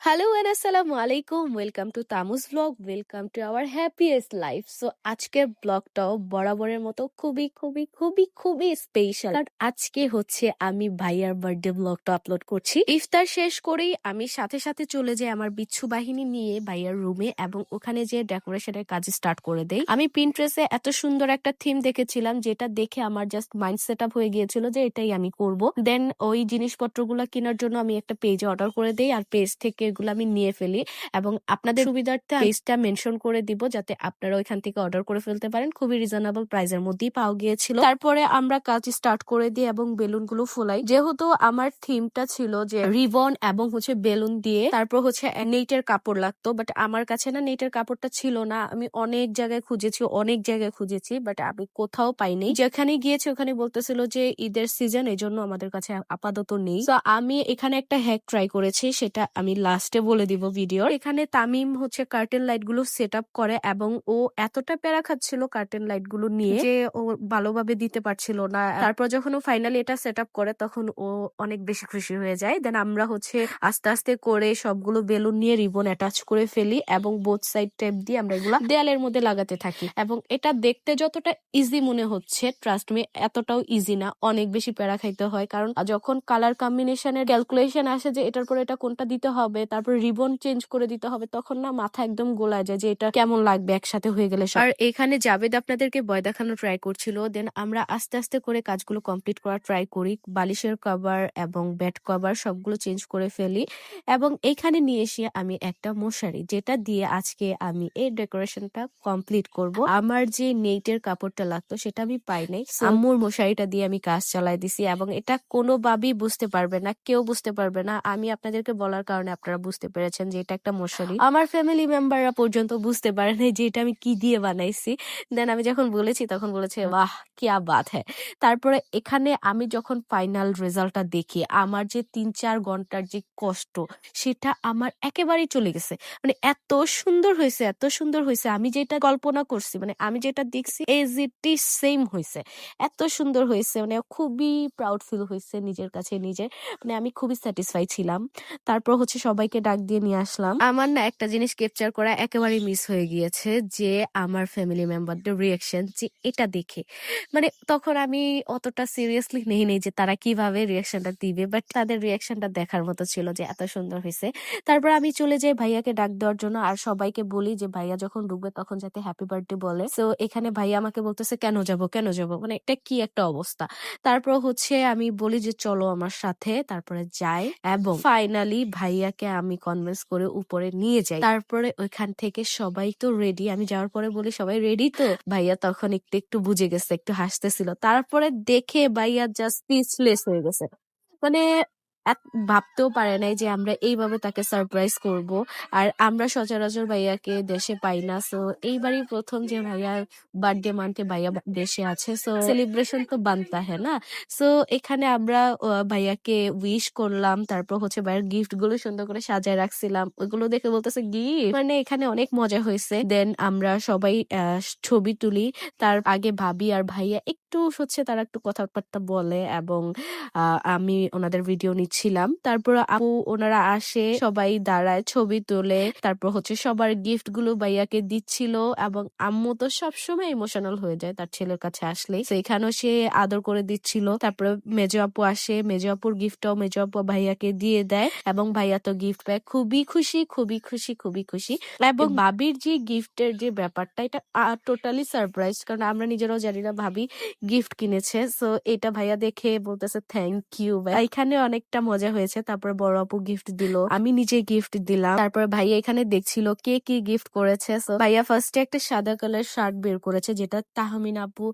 Hello and আসসালামু আলাইকুম। Welcome to Tamus blog, welcome to our happiest life. So আজকের ব্লগটাও বরাবরের মতো খুবই খুবই খুবই খুবই স্পেশাল, কারণ আজকে হচ্ছে আমি ভাইয়ার বার্থডে ব্লগটা আপলোড করছি। ইফতার শেষ করেই আমি সাথে সাথে চলে যাই আমার বিচ্ছু বাহিনী নিয়ে ভাইয়ার রুমে, এবং ওখানে যে ডেকোরেশনের কাজ স্টার্ট করে দেই। আমি পিন্টারেস্টে এত সুন্দর একটা থিম দেখেছিলাম, যেটা দেখে আমার জাস্ট মাইন্ড সেট আপ হয়ে গিয়েছিল যে এটাই আমি করব। দেন ওই জিনিসপত্রগুলো কেনার জন্য আমি একটা পেজে অর্ডার করে দেই, আর পেজ থেকে এগুলো আমি নিয়ে ফেলি, এবং আপনাদের সুবিধার্থে পেজটা মেনশন করে দিব যাতে আপনারা ওইখান থেকে অর্ডার করে ফেলতে পারেন। খুবই রিজনেবল প্রাইসের মধ্যেই পাওয়া গিয়েছিল। তারপরে আমরা কাজ স্টার্ট করে দিই এবং বেলুন গুলো ফোলাই। যেহেতু আমার থিমটা ছিল যে রিবন এবং হচ্ছে বেলুন দিয়ে, তারপর হচ্ছে নেটের কাপড় লাগতো, বাট আমার কাছে না নেটের কাপড়টা ছিল না। আমি অনেক জায়গায় খুঁজেছি, বাট আমি কোথাও পাইনি। যেখানে গিয়েছি ওখানে বলতেছিল যে ঈদের সিজন, এই জন্য আমাদের কাছে আপাতত নেই। তো আমি এখানে একটা হ্যাক ট্রাই করেছি, সেটা আমি লাস্টে বলে দিব ভিডিও। এখানে তামিম হচ্ছে কার্টেন লাইট গুলো সেট আপ করে, এবং ও এতটা প্যারা খাচ্ছিল কার্টেন লাইট গুলো নিয়ে যে ও ভালোভাবে দিতে পারছিল না। তারপর যখন ও ফাইনালি এটা সেট আপ করে তখন ও অনেক বেশি খুশি হয়ে যায়। দেন আমরা হচ্ছে আস্তে আস্তে করে সবগুলো বেলুন নিয়ে রিবন অ্যাটাচ করে ফেলি, এবং বোথ সাইড টেপ দিয়ে আমরা এগুলা দেয়ালের মধ্যে লাগাতে থাকি। এবং এটা দেখতে যতটা ইজি মনে হচ্ছে, ট্রাস্ট মি এতটাও ইজি না, অনেক বেশি প্যারা খাইতে হয়। কারণ যখন কালার কম্বিনেশনের ক্যালকুলেশন আসে যে এটার পরে এটা কোনটা দিতে হবে, তারপর রিবন চেঞ্জ করে দিতে হবে, তখন না মাথা একদম গোলায় যায় যে এটা কেমন লাগবে একসাথে হয়ে গেলে। আর এখানে জাভেদ আপনাদেরকে ভয় দেখানো ট্রাই করছিল। দেন আমরা আস্তে আস্তে করে কাজগুলো কমপ্লিট করার ট্রাই করি। বালিশের কভার এবং বেড কভার সবগুলো চেঞ্জ করে ফেলি, এবং এখানে নিয়ে এসে আমি একটা মশারি, যেটা দিয়ে আজকে আমি এই ডেকোরেশনটা কমপ্লিট করব। আমার যে নেটের কাপড়টা লাগতো সেটা আমি পাই নাই, আম্মুর মশারিটা দিয়ে আমি কাজ চালাই দিছি, এবং এটা কোনোভাবেই বুঝতে পারবে না, কেউ বুঝতে পারবে না। আমি আপনাদেরকে বলার কারণে আপনারা বুঝতে পেরেছেন যে এটা একটা মশারি। আমার ফ্যামিলি মেম্বাররা পর্যন্ত বুঝতে পারে নাই যে এটা আমি কি দিয়ে বানাইছি। দেন আমি যখন বলেছি তখন বলেছে বাহ কিয়া বাত হ্যাঁ। তারপরে এখানে আমি যখন ফাইনাল রেজাল্টটা দেখি, আমার যে ৩-৪ ঘন্টার যে কষ্ট সেটা আমার একেবারেই চলে গেছে। মানে এত সুন্দর হয়েছে, এত সুন্দর হয়েছে, আমি যেটা কল্পনা করছি, মানে আমি যেটা দেখছি এজ ইট ইজ সেম হয়েছে। এত সুন্দর হয়েছে, মানে খুবই প্রাউড ফিল হয়েছে নিজের কাছে নিজে। মানে আমি খুবই স্যাটিসফাই ছিলাম। তারপর হচ্ছে সবাইকে ডাক দিয়ে নিয়ে আসলাম। আমার না একটা জিনিস ক্যাপচার করা একেবারেই মিস হয়ে গিয়েছে, যে আমার ফ্যামিলি মেম্বারদের রিয়াকশন যে এটা দেখে। মানে তখন আমি অতটা সিরিয়াসলি নেই যে তারা কিভাবে রিয়াকশনটা দিবে, বাট তাদের রিয়াকশনটা দেখার মতো ছিল যে এত সুন্দর হয়েছে। তারপর আমি চলে যাই ভাইয়াকে ডাক দেওয়ার জন্য, আর সবাইকে বলি যে ভাইয়া যখন ঢুকবে তখন যাতে হ্যাপি বার্থডে বলে। তো এখানে ভাইয়া আমাকে বলতেছে কেন যাব, মানে এটা কি একটা অবস্থা। তারপর হচ্ছে আমি বলি যে চলো আমার সাথে, তারপরে যাই, এবং ফাইনালি ভাইয়াকে আমি কনভিন্স করে উপরে নিয়ে যাই। তারপরে ওইখান থেকে সবাই তো রেডি, আমি যাওয়ার পরে বলি সবাই রেডি তো, ভাইয়া তখন একটু একটু বুঝে গেছে, একটু হাসতেছিল। তারপরে দেখে ভাইয়া জাস্ট স্পিচলেস হয়ে গেছে। মানে ভাবতেও পারে নাই যে আমরা এইভাবে তাকে সারপ্রাইজ করব। আর আমরা সচরাচর ভাইয়াকে দেশে পাই না, সো এইবারই প্রথম যে ভাইয়ার বার্থডে মান্থে ভাইয়া দেশে আছে, সো সেলিব্রেশন তো বানতা হ্যাঁ না। সো এখানে আমরা ভাইয়াকে উইশ করলাম, তারপর হচ্ছে ভাইয়ার গিফট গুলো সুন্দর করে সাজায় রাখছিলাম, ওইগুলো দেখে বলতেছে গিফট, মানে এখানে অনেক মজা হয়েছে। দেন আমরা সবাই ছবি তুলি। তার আগে ভাবি আর ভাইয়া একটু হচ্ছে তারা একটু কথাবার্তা বলে, এবং আমি ওনাদের ভিডিও নিচ্ছিলাম। তারপর আপু ওনারা আসে, সবাই দাঁড়ায়, ছবি তোলে, তারপর হচ্ছে সবার গিফট গুলো ভাইয়াকে দিচ্ছিল, এবং আম্মু তো সবসময় ইমোশনাল হয়ে যায় তার ছেলের কাছে আসলেই, তো এখানেও সে আদর করে দিচ্ছিল। তারপরে মেজো আপু আসে, মেজো আপুর গিফটটাও মেজো আপু ভাইয়াকে দিয়ে দেয়, এবং ভাইয়া তো গিফট পায়, খুবই খুশি খুবই খুশি খুবই খুশি। এবং ভাবির যে গিফটের যে ব্যাপারটা, এটা টোটালি সারপ্রাইজ, কারণ আমরা নিজেরাও জানি না ভাবি গিফট কিনেছে। সো এটা ভাইয়া দেখে বলতেছে থ্যাংক ইউ ভাই। এখানে অনেকটা মজা হয়েছে। তারপর বড় আপু গিফট দিল, আমি নিজে গিফট দিলাম। তারপর ভাইয়া এখানে দেখছিল কে কি গিফট করেছে। সো ভাইয়া ফার্স্টে একটা সাদা কালার শার্ট বের করেছে, যেটা তাহমিন আপু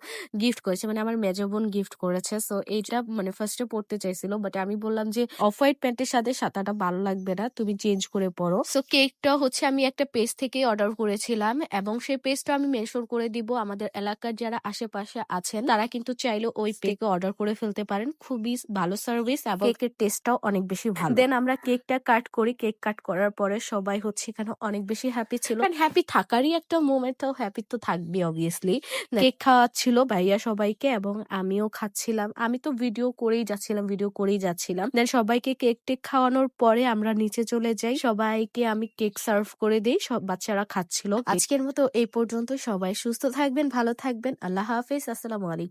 গিফট করেছে, মানে আমার মেজো বোন গিফট করেছে। সো এইটা মানে ফার্স্টে পড়তে চাইছিল, বাট আমি বললাম যে অফ হোয়াইট প্যান্টের সাথে সাদাটা ভালো লাগবে না, তুমি চেঞ্জ করে পড়ো। সো কেকটা হচ্ছে আমি একটা পেজ থেকে অর্ডার করেছিলাম, এবং সেই পেজটা আমি মেনশন করে দিব আমাদের এলাকার যারা আশেপাশে আছেন তারা কিন্তু চাইলে ওই থেকে অর্ডার করে ফেলতে পারেন। খুবই ভালো সার্ভিস এবং কেকের টেস্টটাও অনেক বেশি ভালো। দেন আমরা কেকটা কাট করি। কেক কাট করার পরে সবাই হচ্ছে এখানে অনেক বেশি হ্যাপি ছিল। হ্যাপি থাকারই একটা মোমেন্ট, তো হ্যাপি তো থাকবে অবভিয়াসলি। কেক খাওয়াচ্ছিল ভাইয়া সবাইকে এবং আমিও খাচ্ছিলাম। আমি তো ভিডিও করেই যাচ্ছিলাম। দেন সবাইকে কেক টেক খাওয়ানোর পরে আমরা নিচে চলে যাই। সবাইকে আমি কেক সার্ভ করে দিই। সব বাচ্চারা খাচ্ছিল। আজকের মতো এই পর্যন্ত। সবাই সুস্থ থাকবেন, ভালো থাকবেন। আল্লাহ হাফেজ। আসসালামু আলাইকুম।